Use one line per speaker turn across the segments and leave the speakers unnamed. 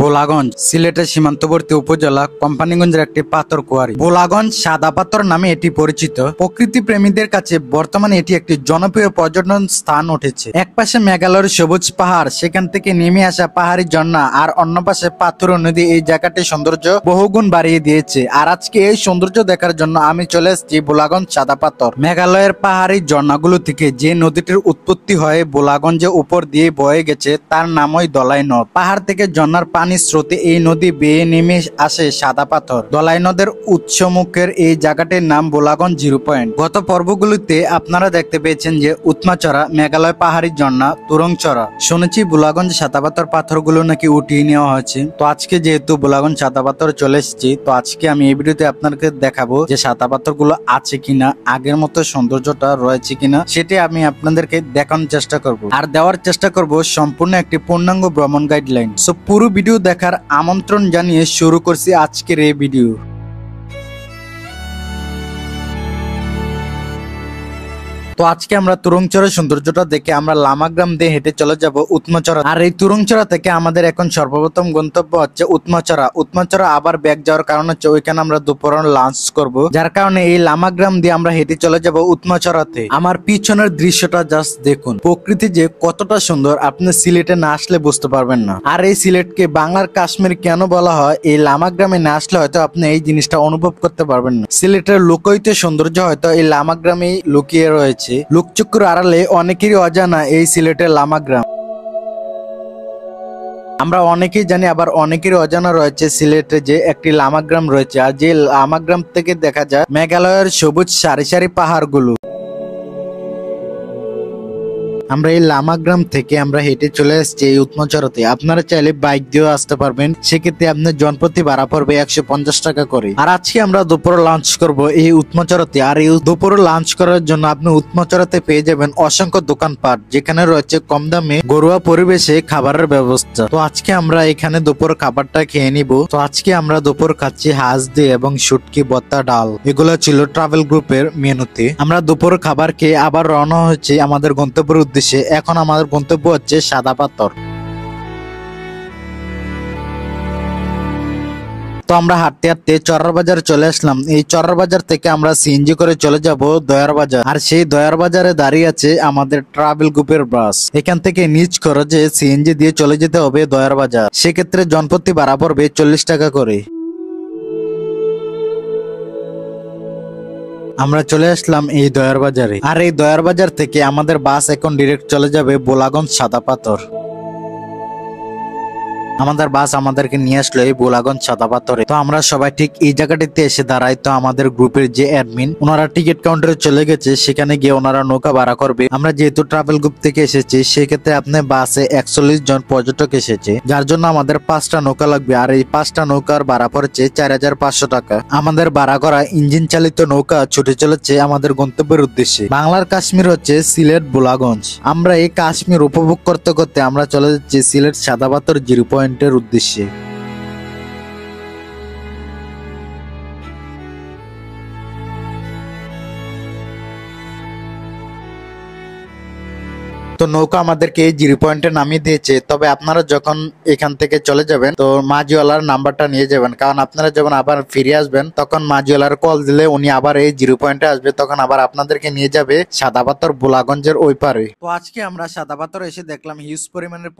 ভোলাগঞ্জ সিলেটের সীমান্তবর্তী উপজেলা কোম্পানিগঞ্জের একটি পাথর কোয়ারি। ভোলাগঞ্জ সাদা পাথর নামে এটি পরিচিত। প্রকৃতি প্রেমীদের কাছে বর্তমানে এটি একটি জনপ্রিয় পর্যটন স্থান উঠেছে। এক পাশে মেঘালয়ের সবুজ পাহাড়, সেখান থেকে নেমে আসা পাহাড়ি ঝর্ণা, আর অন্য পাশে পাথর নদী এই জায়গাটির সৌন্দর্য বহুগুণ বাড়িয়ে দিয়েছে। আর আজকে এই সৌন্দর্য দেখার জন্য আমি চলে এসেছি ভোলাগঞ্জ সাদা পাথর। মেঘালয়ের পাহাড়ি ঝর্ণাগুলো থেকে যে নদীটির উৎপত্তি হয়ে ভোলাগঞ্জের উপর দিয়ে বয়ে গেছে তার নামই দলাই নদ। পাহাড় থেকে ঝর্ণার পানির স্রোতে এই নদী বেয়ে নেমে আসে সাদা পাথর। দলাই নদের উৎসমুখের এই জায়গাটির নাম ভোলাগঞ্জ জিরো পয়েন্ট। গত পর্বগুলিতে আপনারা দেখতে পেয়েছেন যে উৎমাচড়া, মেঘালয় পাহাড়ি ঝর্ণা, তুরংচড়া। শুনেছি ভোলাগঞ্জ সাদা পাথর পাথরগুলো নাকি উঠিয়ে নেওয়া হয়েছে। তো আজকে যেহেতু ভোলাগঞ্জ সাদা পাথর চলে এসেছি, তো আজকে আমি এই ভিডিওতে আপনাকে দেখাবো যে সাদা পাথর গুলো আছে কিনা, আগের মতো সৌন্দর্যটা রয়েছে কিনা, সেটি আমি আপনাদেরকে দেখানোর চেষ্টা করব আর দেওয়ার চেষ্টা করব সম্পূর্ণ একটি পূর্ণাঙ্গ ভ্রমণ গাইডলাইন। সো পুরো ভিডিও দেখার আমন্ত্রণ জানিয়ে শুরু করছি আজকের এই ভিডিও। তো আজকে আমরা তুরংচড়ার সৌন্দর্যটা দেখে আমরা লামাগ্রাম দিয়ে হেঁটে চলে যাব উৎমাচড়া। আর এই তুরংচড়া থেকে আমাদের এখন সর্বপ্রথম গন্তব্য হচ্ছে উৎমাচড়া। উৎমাচড়া আবার ব্যাক যাওয়ার কারণ হচ্ছে ওইখানে আমরা দুপুর লাঞ্চ করব, যার কারণে এই লামাগ্রাম দিয়ে আমরা হেঁটে চলে যাব উৎমাচড়াতে। আমার পিছনের দৃশ্যটা জাস্ট দেখুন, প্রকৃতি যে কতটা সুন্দর আপনি সিলেটে না আসলে বুঝতে পারবেন না। আর এই সিলেটকে বাংলার কাশ্মীর কেন বলা হয়, এই লামাগ্রামে না আসলে হয়তো আপনি এই জিনিসটা অনুভব করতে পারবেন না। সিলেটের লোকৈত সৌন্দর্য হয়তো এই লামাগ্রামেই লুকিয়ে রয়েছে। লোকচক্ষুর আড়ালে অনেকেরই অজানা এই সিলেটের লামাগ্রাম। আমরা অনেকেই জানি, আবার অনেকেরই অজানা রয়েছে সিলেটে যে একটি লামাগ্রাম রয়েছে। আর যে লামাগ্রাম থেকে দেখা যায় মেঘালয়ের সবুজ সারি সারি পাহাড়গুলো। আমরা এই লামাগ্রাম থেকে আমরা হেঁটে চলে আসছি এই উৎমাচড়াতে। আপনারা চাইলে বাইক দিয়েও আসতে পারবেন, সেক্ষেত্রে আপনার জনপ্রতি ভাড়া পড়বে 150 টাকা করে। আর আজকে আমরা দুপুর লাঞ্চ করব এই উৎমাচড়াতে। আর এই দুপুর লাঞ্চ করার জন্য আপনি উৎমাচড়াতে পেয়ে যাবেন অসংখ্য দোকানপাট, যেখানে রয়েছে কম দামে ঘরোয়া পরিবেশে খাবারের ব্যবস্থা। তো আজকে আমরা এখানে দুপুর খাবারটা খেয়ে নিব। তো আজকে আমরা দুপুর খাচ্ছি হাঁস দিয়ে এবং শুটকি, ভর্তা, ডাল। এগুলো ছিল ট্রাভেল গ্রুপের মেনুতে। আমরা দুপুর খাবার খেয়ে আবার রওনা হয়েছি আমাদের গন্তব্যের উদ্দেশ্যে। এখন আমাদের গন্তব্য হচ্ছে সাদা পাথর। তো আমরা হাঁটতে হাঁটতে চরার বাজারে চলে আসলাম। এই চরার বাজার থেকে আমরা সিএনজি করে চলে যাব দয়ার বাজার। আর সেই দয়ার বাজারে দাঁড়িয়ে আছে আমাদের ট্রাভেল গ্রুপের বাস। এখান থেকে নিজ খরচে সিএনজি দিয়ে চলে যেতে হবে দয়ার বাজার। সেক্ষেত্রে জনপ্রতি ভাড়া পড়বে 40 টাকা করে। আমরা চলে আসলাম এই দয়ার বাজারে। আর এই দয়ার বাজার থেকে আমাদের বাস এখন ডিরেক্ট চলে যাবে ভোলাগঞ্জ সাদা পাথর। আমাদের বাস আমাদেরকে নিয়ে আসলো এই ভোলাগঞ্জ সাদা পাথরে। তো আমরা সবাই ঠিক এই জায়গাটিতে এসে দাঁড়াই। তো আমাদের গ্রুপের যে অ্যাডমিন, ওনারা টিকিট কাউন্টারে চলে গেছে, সেখানে গিয়ে ওনারা নৌকা ভাড়া করবে। আমরা যেহেতু ট্রাভেল গ্রুপ থেকে এসেছি, সেক্ষেত্রে আপনার বাসে 41 জন পর্যটক এসেছে, যার জন্য আমাদের 5টা নৌকা লাগবে। আর এই 5টা নৌকার ভাড়া পড়েছে 4500 টাকা। আমাদের ভাড়া করা ইঞ্জিন চালিত নৌকা ছুটে চলেছে আমাদের গন্তব্যের উদ্দেশ্যে। বাংলার কাশ্মীর হচ্ছে সিলেট ভোলাগঞ্জ। আমরা এই কাশ্মীর উপভোগ করতে করতে আমরা চলে যাচ্ছি সিলেট সাদা পাথর জিরো পয়েন্টের উদ্দেশ্যে। তো নৌকা আমাদেরকে এই জিরো পয়েন্টে নামিয়ে দিয়েছে। তবে আপনারা যখন এখান থেকে চলে যাবেন তো মাঝিওয়ালার নাম্বারটা নিয়ে যাবেন, কারণ আপনারা যখন আবার ফিরে আসবেন তখন মাঝিওয়ালার কল দিলে উনি আবার এই জিরো পয়েন্টে আসবে, তখন আবার আপনাদেরকে নিয়ে যাবে সাদা পাথর ভোলাগঞ্জের ওই পারে। তো আজকে আমরা সাদা পাথর এসে দেখলাম হিউজ পরিমাণের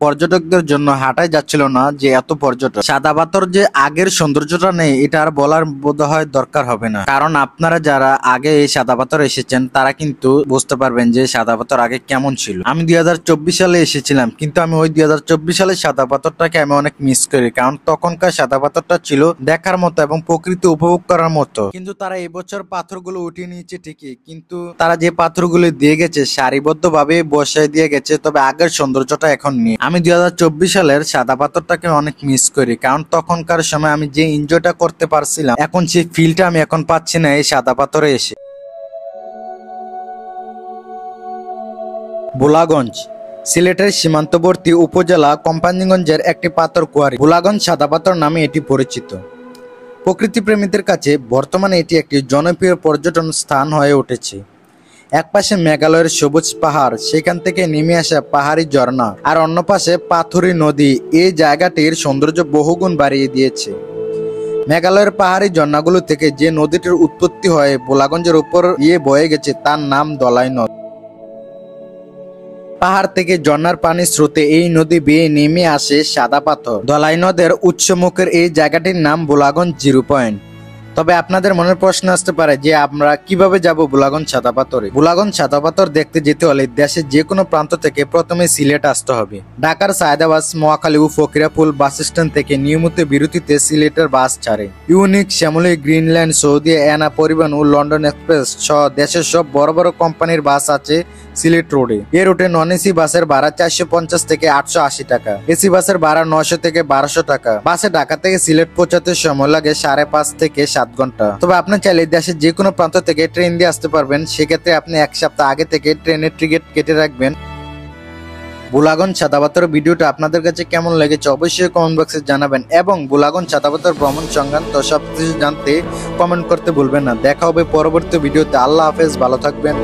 পর্যটকদের জন্য হাঁটাই যাচ্ছিল না যে এত পর্যটক। সাদা পাথর যে আগের সৌন্দর্যটা নেই এটা আর বলার বোধহয় দরকার হবে না, কারণ আপনারা যারা আগে এই সাদা পাথর এসেছেন তারা কিন্তু বুঝতে পারবেন যে সাদা পাথর আগে কেমন ছিল। আমি 2024 সালে এসেছিলাম, কিন্তু আমি ওই 2024 সালে সাদা পাথরটাকে আমি অনেক মিস করি, কারণ তখনকার সাদা পাথরটা ছিল দেখার মতো এবং প্রকৃতি উপভোগ করার মতো। কিন্তু তারা এবছর পাথরগুলো উঠিয়ে নিয়েছে ঠিকই, কিন্তু তারা যে পাথরগুলো দিয়ে গেছে সারিবদ্ধ ভাবে বসায় দিয়ে গেছে, তবে আগের সৌন্দর্যটা এখন নেই। আমি 2024 সালের সাদা পাথরটাকে অনেক মিস করি, কারণ তখনকার সময় আমি যে এনজয়টা করতে পারছিলাম, এখন সেই ফিলটা আমি এখন পাচ্ছি না এই সাদা পাথরে এসে। ভোলাগঞ্জ সিলেটের সীমান্তবর্তী উপজেলা কোম্পানিগঞ্জের একটি পাথর কোয়ারি। ভোলাগঞ্জ সাদা পাথর নামে এটি পরিচিত। প্রকৃতি প্রেমীদের কাছে বর্তমানে এটি একটি জনপ্রিয় পর্যটন স্থান হয়ে উঠেছে। এক পাশে মেঘালয়ের সবুজ পাহাড়, সেখান থেকে নেমে আসা পাহাড়ি ঝর্ণা, আর অন্য পাশে পাথুরি নদী এই জায়গাটির সৌন্দর্য বহুগুণ বাড়িয়ে দিয়েছে। মেঘালয়ের পাহাড়ি ঝর্ণাগুলো থেকে যে নদীটির উৎপত্তি হয়ে ভোলাগঞ্জের উপর বয়ে গেছে তার নাম ধলাই নদ। পাহাড় থেকে ঝর্ণার পানির স্রোতে এই নদী বেয়ে নেমে আসে সাদা পাথর। ধলাই নদের উৎসমুখের এই জায়গাটির নাম ভোলাগঞ্জ জিরো পয়েন্ট। তবে আপনাদের মনের প্রশ্ন আসতে পারে যে আমরা কিভাবে যাব ভোলাগঞ্জ সাদা পাথরে। ভোলাগঞ্জ সাদা পাথর দেখতে যেতে হলে দেশের যে কোনো প্রান্ত থেকে প্রথমে সিলেট আসতে হবে। ঢাকার সায়দাবাদ, মহাখালী ও ফকিরাপুল বাস স্ট্যান্ড থেকে নিয়মিত বিরতিতে সিলেটের বাস ছাড়ে। ইউনিক, শ্যামলী, গ্রিনল্যান্ড, সৌদি, এনা পরিবহন ও লন্ডন এক্সপ্রেস সহ দেশের সব বড় বড় কোম্পানির বাস আছে সিলেট রোডে। এই রুটে নন এসি বাসের ভাড়া 450 থেকে 880 টাকা, এসি বাসের ভাড়া 900 থেকে 1200 টাকা। বাসে ঢাকা থেকে সিলেট পৌঁছাতে সময় লাগে 5.5 থেকে 7 ঘন্টা। তবে আপনি চাইলে দেশের যে কোনো প্রান্ত থেকে ট্রেন দিয়ে আসতে পারবেন। সেক্ষেত্রে আপনি এক সপ্তাহ আগে থেকে ট্রেনের টিকিট কেটে রাখবেন। ভোলাগঞ্জ সাদা পাথরের ভিডিওটা আপনাদের কাছে কেমন লেগেছে অবশ্যই কমেন্ট বক্সে জানাবেন, এবং ভোলাগঞ্জ সাদা পাথর ভ্রমণ সংক্রান্ত সবকিছু জানতে কমেন্ট করতে ভুলবেন না। দেখা হবে পরবর্তী ভিডিওতে। আল্লাহ হাফেজ, ভালো থাকবেন।